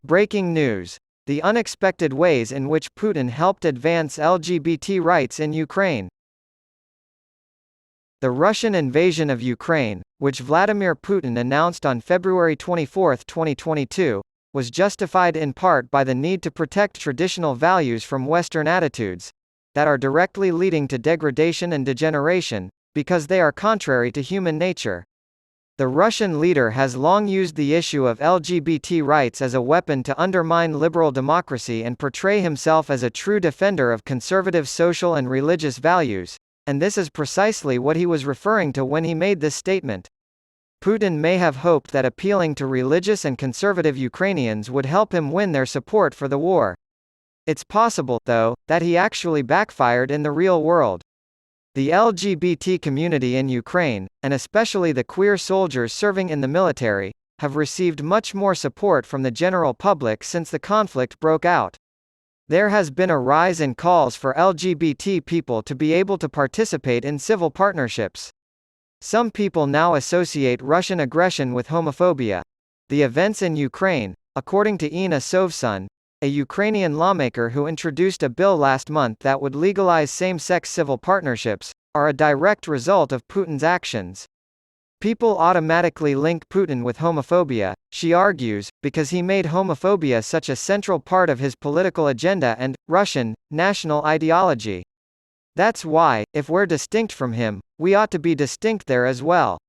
Breaking news. The unexpected ways in which Putin helped advance LGBT rights in Ukraine. The Russian invasion of Ukraine, which Vladimir Putin announced on February 24, 2022, was justified in part by the need to protect traditional values from Western attitudes that are directly leading to degradation and degeneration, because they are contrary to human nature. The Russian leader has long used the issue of LGBT rights as a weapon to undermine liberal democracy and portray himself as a true defender of conservative social and religious values, and this is precisely what he was referring to when he made this statement. Putin may have hoped that appealing to religious and conservative Ukrainians would help him win their support for the war. It's possible, though, that he actually backfired in the real world. The LGBT community in Ukraine, and especially the queer soldiers serving in the military, have received much more support from the general public since the conflict broke out. There has been a rise in calls for LGBT people to be able to participate in civil partnerships. Some people now associate Russian aggression with homophobia. The events in Ukraine, according to Inna Sovsun, a Ukrainian lawmaker who introduced a bill last month that would legalize same-sex civil partnerships, are a direct result of Putin's actions. People automatically link Putin with homophobia, she argues, because he made homophobia such a central part of his political agenda and Russian national ideology. That's why, if we're distinct from him, we ought to be distinct there as well.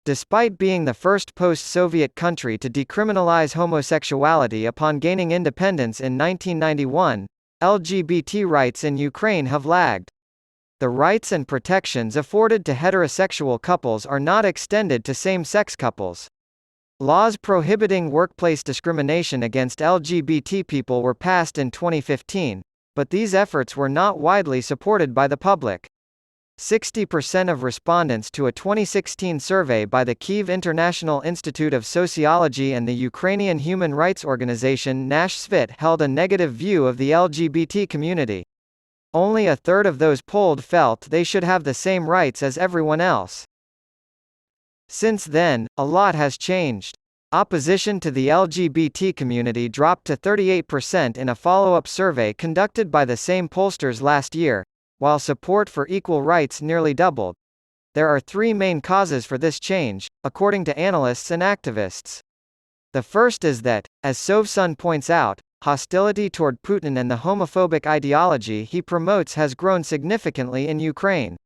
Despite being the first post-Soviet country to decriminalize homosexuality upon gaining independence in 1991, LGBT rights in Ukraine have lagged. The rights and protections afforded to heterosexual couples are not extended to same-sex couples. Laws prohibiting workplace discrimination against LGBT people were passed in 2015, but these efforts were not widely supported by the public. 60% of respondents to a 2016 survey by the Kyiv International Institute of Sociology and the Ukrainian human rights organization Nash Svit held a negative view of the LGBT community. Only a third of those polled felt they should have the same rights as everyone else. Since then, a lot has changed. Opposition to the LGBT community dropped to 38% in a follow-up survey conducted by the same pollsters last year, while support for equal rights nearly doubled. There are three main causes for this change, according to analysts and activists. The first is that, as Sovsun points out, hostility toward Putin and the homophobic ideology he promotes has grown significantly in Ukraine.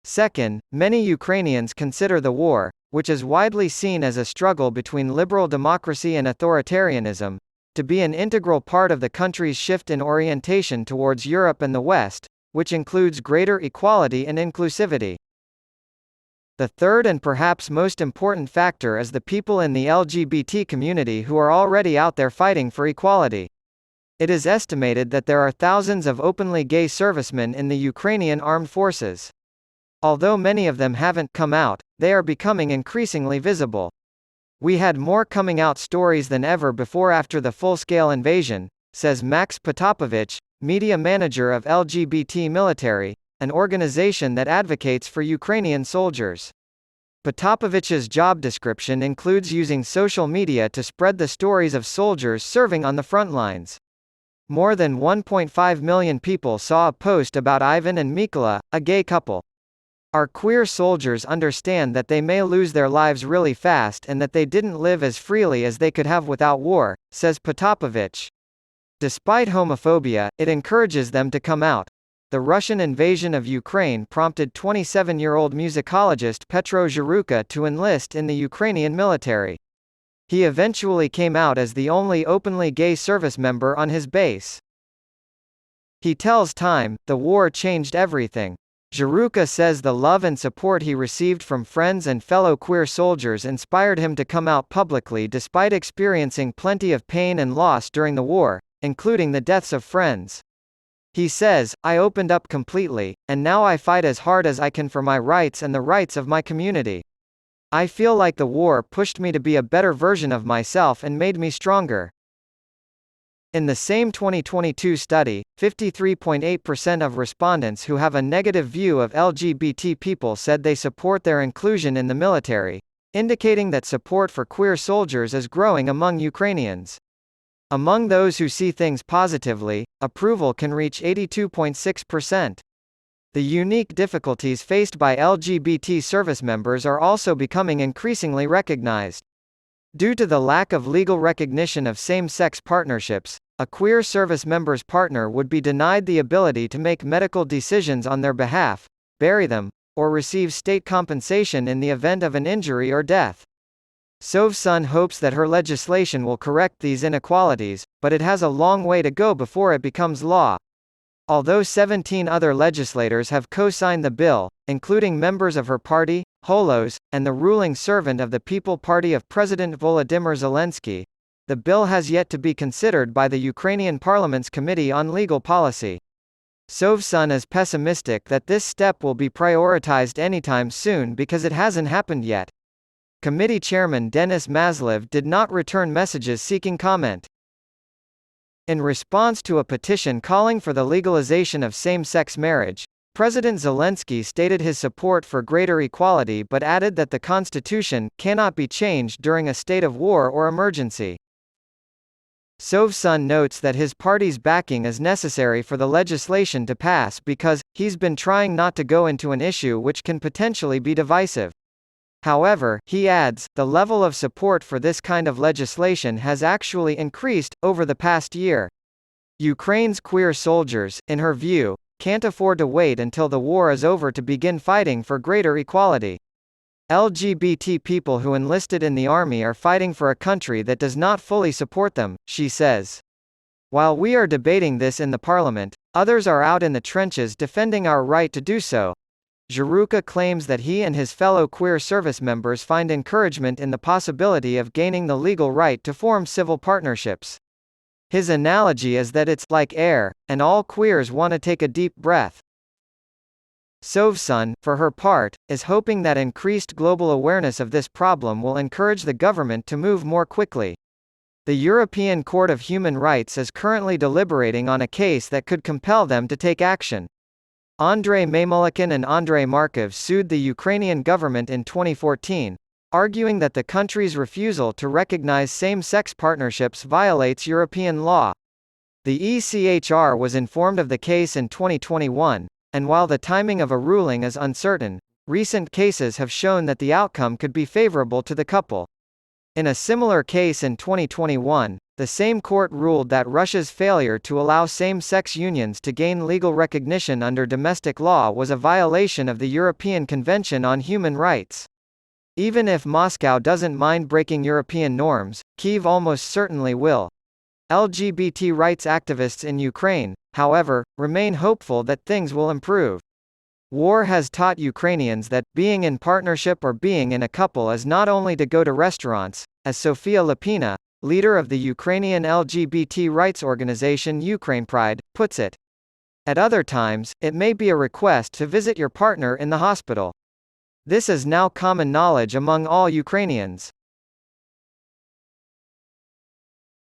Second, many Ukrainians consider the war, which is widely seen as a struggle between liberal democracy and authoritarianism, to be an integral part of the country's shift in orientation towards Europe and the West, which includes greater equality and inclusivity. The third and perhaps most important factor is the people in the LGBT community who are already out there fighting for equality. It is estimated that there are thousands of openly gay servicemen in the Ukrainian armed forces. Although many of them haven't come out, they are becoming increasingly visible. We had more coming out stories than ever before after the full-scale invasion, says Max Potapovich, media manager of LGBT Military, an organization that advocates for Ukrainian soldiers. Potapovich's job description includes using social media to spread the stories of soldiers serving on the front lines. More than 1.5 million people saw a post about Ivan and Mykola, a gay couple. Our queer soldiers understand that they may lose their lives really fast and that they didn't live as freely as they could have without war, says Potapovich. Despite homophobia, it encourages them to come out. The Russian invasion of Ukraine prompted 27-year-old musicologist Petro Zhiruka to enlist in the Ukrainian military. He eventually came out as the only openly gay service member on his base. He tells Time, "The war changed everything." Zhiruka says the love and support he received from friends and fellow queer soldiers inspired him to come out publicly despite experiencing plenty of pain and loss during the war, including the deaths of friends. He says, "I opened up completely, and now I fight as hard as I can for my rights and the rights of my community. I feel like the war pushed me to be a better version of myself and made me stronger." In the same 2022 study, 53.8% of respondents who have a negative view of LGBT people said they support their inclusion in the military, indicating that support for queer soldiers is growing among Ukrainians. Among those who see things positively, approval can reach 82.6%. The unique difficulties faced by LGBT service members are also becoming increasingly recognized. Due to the lack of legal recognition of same-sex partnerships, a queer service member's partner would be denied the ability to make medical decisions on their behalf, bury them, or receive state compensation in the event of an injury or death. Sovsun hopes that her legislation will correct these inequalities, but it has a long way to go before it becomes law. Although 17 other legislators have co-signed the bill, including members of her party, Holos, and the ruling Servant of the People Party of President Volodymyr Zelensky, the bill has yet to be considered by the Ukrainian Parliament's Committee on Legal Policy. Sovsun is pessimistic that this step will be prioritized anytime soon because it hasn't happened yet. Committee Chairman Denis Maslev did not return messages seeking comment. In response to a petition calling for the legalization of same-sex marriage, President Zelensky stated his support for greater equality but added that the constitution cannot be changed during a state of war or emergency. Sovsun notes that his party's backing is necessary for the legislation to pass because he's been trying not to go into an issue which can potentially be divisive. However, he adds, the level of support for this kind of legislation has actually increased over the past year. Ukraine's queer soldiers, in her view, can't afford to wait until the war is over to begin fighting for greater equality. LGBT people who enlisted in the army are fighting for a country that does not fully support them, she says. While we are debating this in the parliament, others are out in the trenches defending our right to do so. Zhuruka claims that he and his fellow queer service members find encouragement in the possibility of gaining the legal right to form civil partnerships. His analogy is that it's like air, and all queers want to take a deep breath. Sovsun, for her part, is hoping that increased global awareness of this problem will encourage the government to move more quickly. The European Court of Human Rights is currently deliberating on a case that could compel them to take action. Andrei Mamolikin and Andrei Markov sued the Ukrainian government in 2014, arguing that the country's refusal to recognize same-sex partnerships violates European law. The ECHR was informed of the case in 2021, and while the timing of a ruling is uncertain, recent cases have shown that the outcome could be favorable to the couple. In a similar case in 2021, the same court ruled that Russia's failure to allow same-sex unions to gain legal recognition under domestic law was a violation of the European Convention on Human Rights. Even if Moscow doesn't mind breaking European norms, Kyiv almost certainly will. LGBT rights activists in Ukraine, however, remain hopeful that things will improve. War has taught Ukrainians that being in partnership or being in a couple is not only to go to restaurants, as Sofia Lipina, leader of the Ukrainian LGBT rights organization Ukraine Pride, puts it. At other times, it may be a request to visit your partner in the hospital. This is now common knowledge among all Ukrainians.